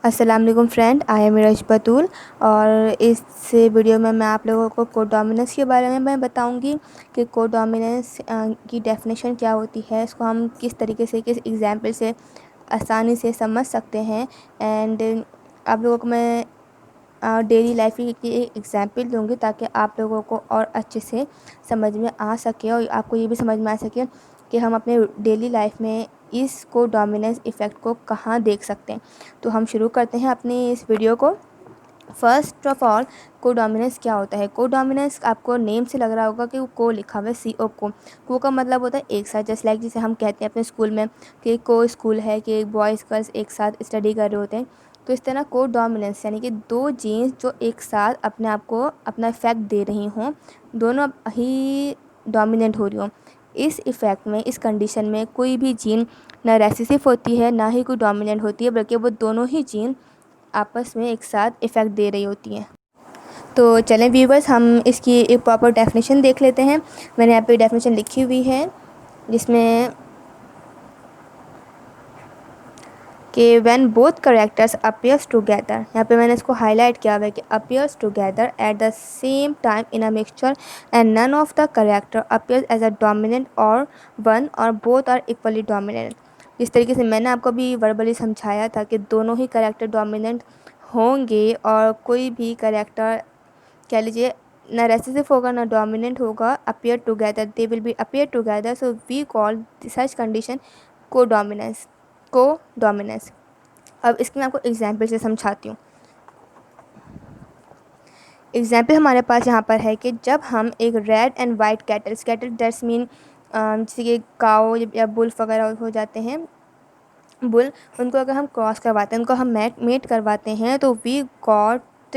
अस्सलाम वालेकुम friend, I am Miraj बतूल। और इस वीडियो में मैं आप लोगों को कोडोमिनेंस के बारे में मैं बताऊंगी कि कोडोमिनेंस की डेफिनेशन क्या होती है, इसको हम किस तरीके से किस एग्जांपल से आसानी से समझ सकते हैं। एंड आप लोगों को मैं डेली लाइफ की एक एग्जांपल दूंगी ताकि आप लोगों को और अच्छे से समझ में आ सके और आपको ये भी समझ में आ सके कि हम अपने डेली लाइफ में इस कोडोमिनेंस इफ़ेक्ट को कहाँ देख सकते हैं। तो हम शुरू करते हैं अपनी इस वीडियो को। फर्स्ट ऑफ ऑल, कोडोमिनेंस क्या होता है। कोडोमिनेंस आपको नेम से लग रहा होगा कि वो को लिखा हुआ है, CO को का मतलब होता है एक साथ। जस्ट लाइक जिसे हम कहते हैं अपने स्कूल में कि को स्कूल है, कि बॉयज़ गर्ल्स एक साथ स्टडी कर रहे होते हैं। तो इस तरह कोडोमिनेंस यानी कि दो जीन्स जो एक साथ अपने आप को अपना इफ़ेक्ट दे रही हों, दोनों ही डोमिनेंट हो रही हों। इस इफ़ेक्ट में, इस कंडीशन में कोई भी जीन ना रेसेसिव होती है ना ही कोई डोमिनेंट होती है, बल्कि वो दोनों ही जीन आपस में एक साथ इफ़ेक्ट दे रही होती हैं। तो चलें व्यूवर्स, हम इसकी एक प्रॉपर डेफिनेशन देख लेते हैं। मैंने यहाँ पे डेफिनेशन लिखी हुई है जिसमें कि when both characters appears together, यहाँ पे मैंने इसको हाईलाइट किया हुआ है कि appears together at the same time in a mixture and none of the character appears as a dominant or one or both are equally dominant. जिस तरीके से मैंने आपको भी वर्बली समझाया था कि दोनों ही करेक्टर डोमिनेंट होंगे और कोई भी करेक्टर कह लीजिए ना रेसेसिव होगा ना डोमिनेंट होगा, appear together, they will be appear together, so we call such condition codominance. Codominance. अब इसकी मैं आपको एग्जाम्पल से समझाती हूँ। एग्जाम्पल हमारे पास यहाँ पर है कि जब हम एक red and white cattle that's mean जैसे कि काओ या बुल्फ वगैरह हो जाते हैं, बुल, उनको अगर हम क्रॉस करवाते हैं, उनको हम मेट करवाते हैं, तो we got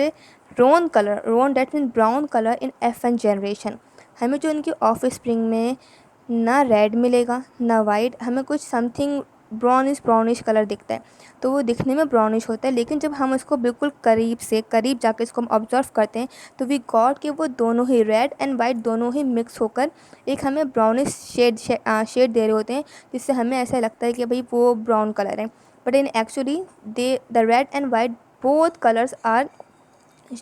roan colour, roan that mean brown colour in F1 generation. हमें जो उनकी ऑफ स्प्रिंग में ना रेड मिलेगा ना वाइट, हमें कुछ समथिंग ब्राउनिश कलर दिखता है। तो वो दिखने में ब्राउनिश होता है, लेकिन जब हम उसको बिल्कुल करीब जाकर इसको हम ऑब्जर्व करते हैं तो वी गॉट कि वो दोनों ही रेड एंड वाइट दोनों ही मिक्स होकर एक हमें ब्राउनिश शेड दे रहे होते हैं, जिससे हमें ऐसा लगता है कि भाई वो ब्राउन कलर है। But in actually the red and white both colours are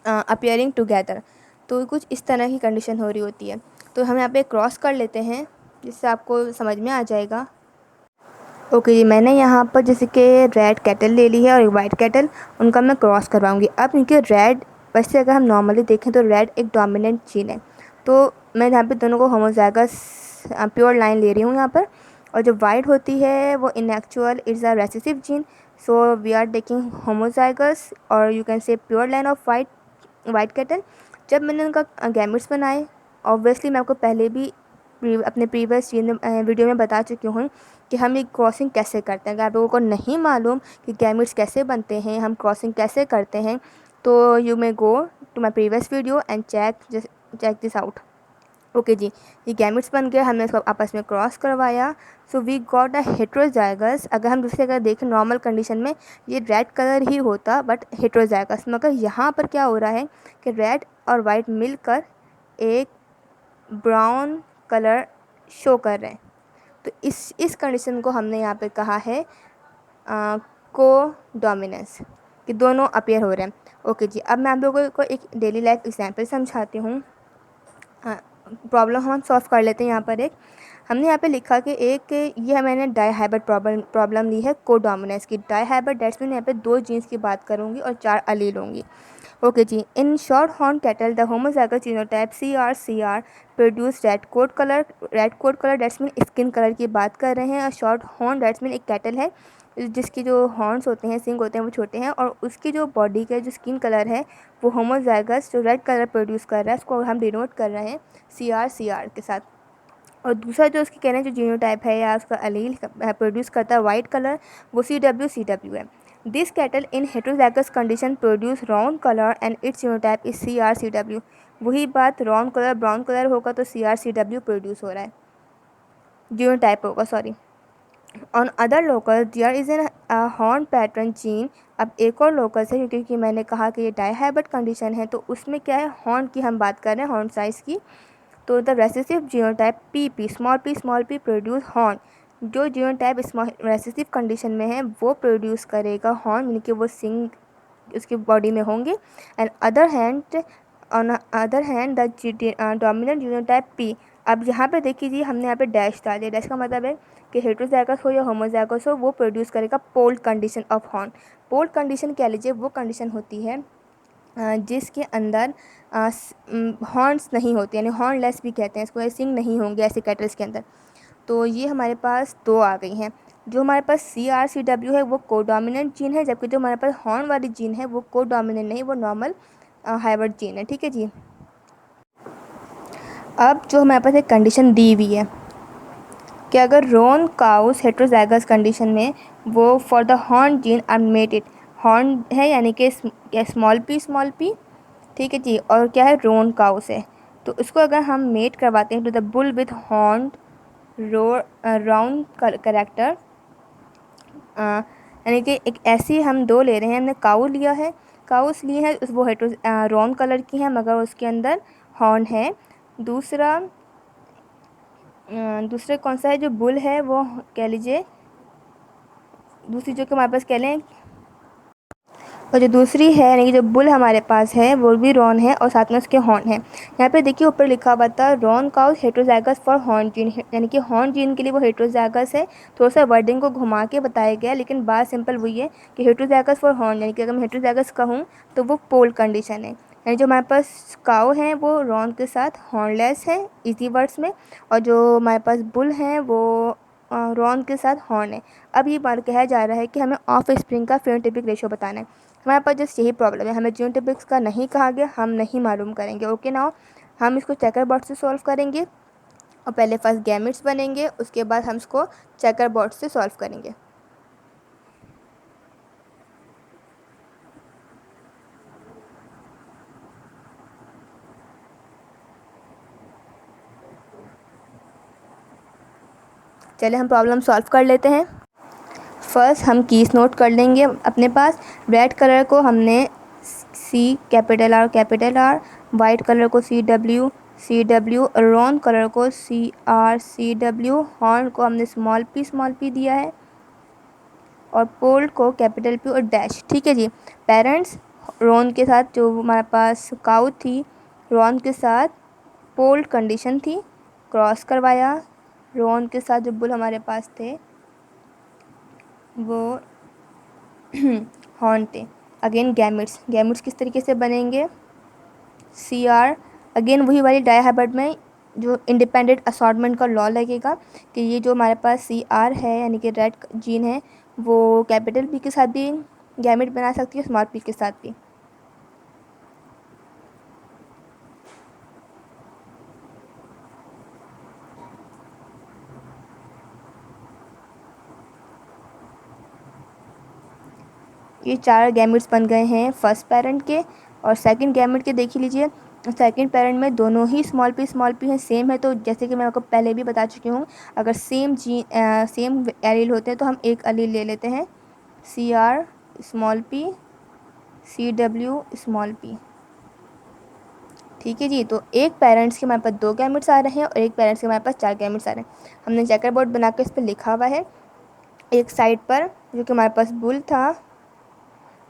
appearing together. तो कुछ इस तरह की कंडीशन हो रही होती है। तो हम यहाँ पे क्रॉस कर लेते हैं जिससे आपको समझ में आ जाएगा। ओके जी, मैंने यहाँ पर जैसे कि रेड कैटल ले ली है और वाइट कैटल, उनका मैं क्रॉस करवाऊँगी। अब इनके रेड, वैसे अगर हम नॉर्मली देखें तो रेड एक डोमिनेंट जीन है, तो मैं यहाँ पे दोनों को होमोजाइगस प्योर लाइन ले रही हूँ यहाँ पर। और जो वाइट होती है वो in actual is a recessive gene, so we are taking homozygous और you can say pure line of white cattle. जब मैंने उनका गैमेट्स बनाए, ऑब्वियसली मैं आपको पहले भी अपने प्रीवियस वीडियो में बता चुकी हूँ कि हम ये क्रॉसिंग कैसे करते हैं। अगर आप लोगों को नहीं मालूम कि गैमेट्स कैसे बनते हैं, हम क्रॉसिंग कैसे करते हैं, तो you may go to my previous video and check this out. Okay जी, ये गैमेट्स बन गया, हमने इसको आपस में क्रॉस करवाया, so we got a heterozygous. अगर हम दूसरे अगर देखें नॉर्मल कंडीशन में ये रेड कलर ही होता, बट हेट्रोजाइगस, मगर यहाँ पर क्या हो रहा है कि रेड और वाइट मिलकर एक ब्राउन कलर शो कर रहे हैं। तो इस कंडीशन को हमने यहाँ पे कहा है को डोमिनेंस, कि दोनों अपीयर हो रहे हैं। ओके जी, अब मैं आप लोगों को एक डेली लाइफ एग्जांपल समझाती हूँ। प्रॉब्लम हम सॉल्व कर लेते हैं। यहाँ पर एक हमने यहाँ पे लिखा कि एक ये मैंने डाईहाइब्रिड प्रॉब्लम ली है कोडोमिनेंस की। डाईहाइब्रिड दैट्स मीन यहाँ पे दो जीन्स की बात करूँगी और 4 अलील होंगी। ओके जी, in short horn cattle the homozygous genotype CR produce red coat colour that's mean skin colour की बात कर रहे हैं। और शॉर्ट हॉर्न दैट्स मीन एक कैटल है जिसकी जो हॉर्न्स होते हैं, सिंग होते हैं, वो छोटे हैं, और उसकी जो बॉडी का जो स्किन कलर है वो होमोजाइगस जो रेड कलर प्रोड्यूस कर रहा है, उसको हम डिनोट कर रहे हैं CR के साथ। और दूसरा जो उसकी कह रहे हैं जो जीनोटाइप है या उसका अलील प्रोड्यूस करता है वाइट कलर, वो CW है। This cattle in heterozygous condition produce round colour and it's genotype is CR। वही बात, राउंड कलर ब्राउन कलर होगा तो CR प्रोड्यूस हो रहा है, जीनोटाइप होगा, sorry. On other local there is an horn pattern gene. अब एक और लोकल है, क्योंकि मैंने कहा कि ये डाईहाइब्रिड कंडीशन है, तो उसमें क्या है, हॉर्न की हम बात कर रहे हैं, हॉर्न साइज़ की। तो the recessive genotype PP small p produce horn जो जीनोटाइप स्मॉल रेसेसिव कंडीशन में है वो प्रोड्यूस करेगा हॉर्न, यानी कि वो सिंग उसकी बॉडी में होंगे। And on other hand the dominant genotype P. अब यहाँ पे देखिए जी, हमने यहाँ पे डैश डाल दिया। डैश का मतलब है कि हेट्रोजाइगस हो या होमोजाइगस हो, वो प्रोड्यूस करेगा polled condition of horn. Polled condition कह लीजिए वो कंडीशन होती है जिसके अंदर हॉर्न्स नहीं होते, यानी हॉर्नलेस भी कहते हैं इसको, सिंग नहीं होंगे ऐसे कैटल्स के अंदर। तो ये हमारे पास दो आ गई हैं। जो हमारे पास CRCW है वो कोडोमिनेंट जीन है, जबकि जो हमारे पास हॉर्न वाली जीन है वो कोडोमिनेंट नहीं, वो नॉर्मल हाइब्रिड जीन है। ठीक है जी। अब जो हमारे पास एक कंडीशन दी हुई है कि अगर रोन काउस हेट्रोजाइगस कंडीशन में वो for the horn gene are mated, horn है यानी कि स्मॉल पी, ठीक है जी, और क्या है रोन काउस है, तो इसको अगर हम मेट करवाते हैं to the bull with horn round character, यानी कि एक ऐसी हम दो ले रहे हैं, हमने काऊ लिया है, काउस लिए हैं, वो हेट्रो रॉन कलर की है मगर उसके अंदर हॉर्न है। दूसरा दूसरा कौन सा है, जो बुल है वो कह लीजिए, दूसरी जो कि हमारे पास कह लें, और जो दूसरी है यानी कि जो बुल हमारे पास है वो भी रॉन है और साथ में उसके हॉर्न है। यहाँ पे देखिए ऊपर लिखा हुआ था Ron cows heterozygous for horn gene, यानी कि हॉर्न जीन के लिए वो हेट्रोजाइगस है। थोड़ा सा वर्डिंग को घुमा के बताया गया, लेकिन बात सिंपल वही है कि हेट्रोजाइगस फॉर हॉर्न, यानी कि अगर मैं हेट्रोजाइगस कहूँ तो वो पोल कंडीशन है, यानी जो हमारे पास काउ हैं वो रॉन के साथ हॉर्नलेस है इजी वर्ड्स में, और जो हमारे पास बुल हैं वो रॉन के साथ हॉर्न है। अब ये बात कहा जा रहा है कि हमें ऑफ स्प्रिंग का फेनोटाइपिक रेशियो बताना है। हमारे पास जस्ट यही प्रॉब्लम है, हमें जीनोटाइपिक्स का नहीं कहा गया, हम नहीं मालूम करेंगे। ओके नाउ हम इसको चेकर बोर्ड से सॉल्व करेंगे, और पहले फर्स्ट गैमेट्स बनेंगे, उसके बाद हम इसको चेकर बोर्ड से सॉल्व करेंगे। चलिए हम प्रॉब्लम सॉल्व कर लेते हैं। फर्स्ट हम कीज नोट कर लेंगे अपने पास। रेड कलर को हमने C, capital R, white colour को CW, रॉन कलर को CRCW, हॉर्न को हमने स्मॉल p दिया है, और पोल्ड को कैपिटल P और डैश। ठीक है जी। पेरेंट्स रॉन के साथ जो हमारे पास काउ थी, रॉन के साथ पोल्ड कंडीशन थी, क्रॉस करवाया। रॉन के साथ जो बुल हमारे पास थे वो हॉर्न थे। अगेन गैमेट्स किस तरीके से बनेंगे, CR, अगेन वही वाली डायहाइब्रिड में जो इंडिपेंडेंट असॉर्टमेंट का लॉ लगेगा कि ये जो हमारे पास CR है यानी कि रेड जीन है वो कैपिटल P के साथ भी गैमेट बना सकती है, स्मॉल p के साथ भी। ये चार गैमेट्स बन गए हैं फर्स्ट पेरेंट के, और सेकंड गैमेट के देख लीजिए, सेकंड पेरेंट में दोनों ही स्मॉल p हैं, सेम है। तो जैसे कि मैं आपको पहले भी बता चुकी हूँ, अगर सेम एलील होते हैं तो हम एक एलील ले लेते हैं, CR small p, CW small p। ठीक है जी। तो एक पेरेंट्स के हमारे पास दो गैमेट्स आ रहे हैं और एक पेरेंट्स के हमारे पास चार गैमेट्स आ रहे हैं। हमने चेकर बोर्ड बना के इस पर लिखा हुआ है, एक साइड पर जो कि हमारे पास बुल था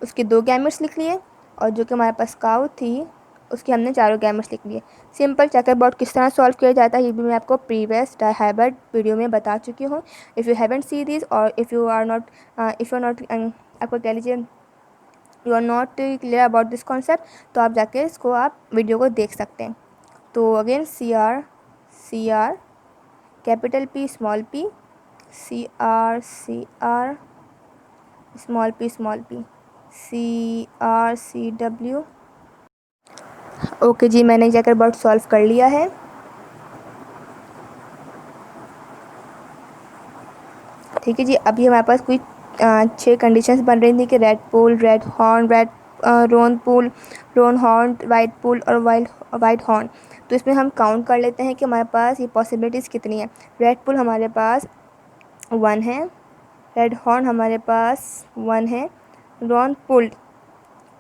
उसके दो गैमेट्स लिख लिए, और जो कि हमारे पास काउ थी उसके हमने चारों गैमेट्स लिख लिए। सिंपल चेकर बोर्ड किस तरह सॉल्व किया जाता है ये भी मैं आपको प्रीवियस डायहाइब्रिड वीडियो में बता चुकी हूँ। If you haven't see this, और इफ़ यू आर नॉट आपको कह लीजिए you are not clear about this concept, तो आप जाके इसको आप वीडियो को देख सकते हैं। तो again CR capital P small p, CR small p CRCW। Okay जी, मैंने चेकर बोर्ड सॉल्व कर लिया है। ठीक है जी। अभी हमारे पास कुछ 6 कंडीशंस बन रही थी कि रेड पोल, रेड हॉर्न, रोन पोल, रोन हॉर्न, वाइट पोल और वाइट हॉर्न। तो इसमें हम काउंट कर लेते हैं कि हमारे पास ये पॉसिबिलिटीज़ कितनी है। रेड पोल हमारे पास 1 है, रेड हॉर्न हमारे पास 1 है, रॉन पुल्ड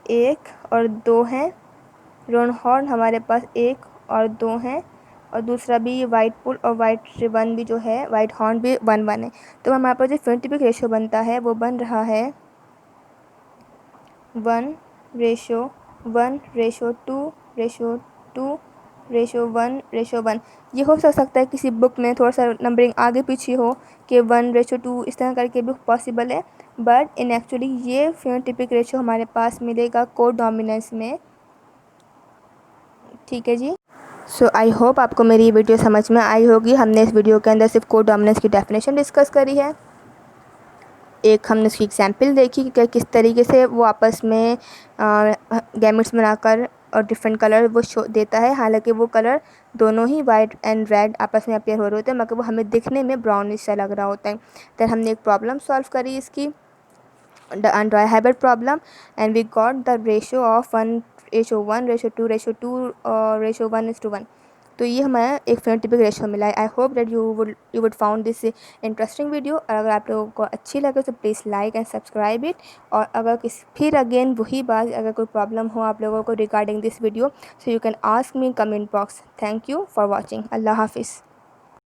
1 और 2 हैं, रोन हॉर्न हमारे पास 1 और 2 हैं, और दूसरा भी वाइट पुल और वाइट रिबन भी जो है, वाइट हॉर्न भी 1-1 है। तो हमारे पास जो फेनोटाइपिक रेशियो बनता है वो बन रहा है 1:2:2:1:1। ये हो सकता है किसी बुक में थोड़ा सा नंबरिंग आगे पीछे हो कि 1:2 इस तरह करके भी पॉसिबल है, बट इन एक्चुअली ये फेनोटाइपिक रेशियो हमारे पास मिलेगा कोडोमिनेंस में। ठीक है जी। सो आई होप आपको मेरी ये वीडियो समझ में आई होगी। हमने इस वीडियो के अंदर सिर्फ कोडोमिनेंस की डेफिनेशन डिस्कस करी है, एक हमने उसकी एग्जाम्पल देखी कि किस तरीके से वो आपस में गैमेट्स बनाकर और डिफरेंट कलर वो शो देता है, हालांकि वो कलर दोनों ही वाइट एंड रेड आपस में अपेयर हो रहे होते हैं, मगर वो हमें दिखने में ब्राउनिश सा लग रहा होता है। फिर हमने एक प्रॉब्लम सॉल्व करी इसकी, the Android-Hilbert problem, and we got the ratio of 1:1, ratio 2:2, or ratio 1:1। तो ये हमारा एक फेनोटाइपिक रेशियो मिला है। I hope that you would found this interesting video, और अगर आप लोगों को अच्छी लगे तो please like and subscribe it. और अगर फिर अगेन वही बात, अगर कोई प्रॉब्लम हो आप लोगों को regarding this video, so you can ask me in comment box. Thank you for watching. अल्लाह हाफिज़।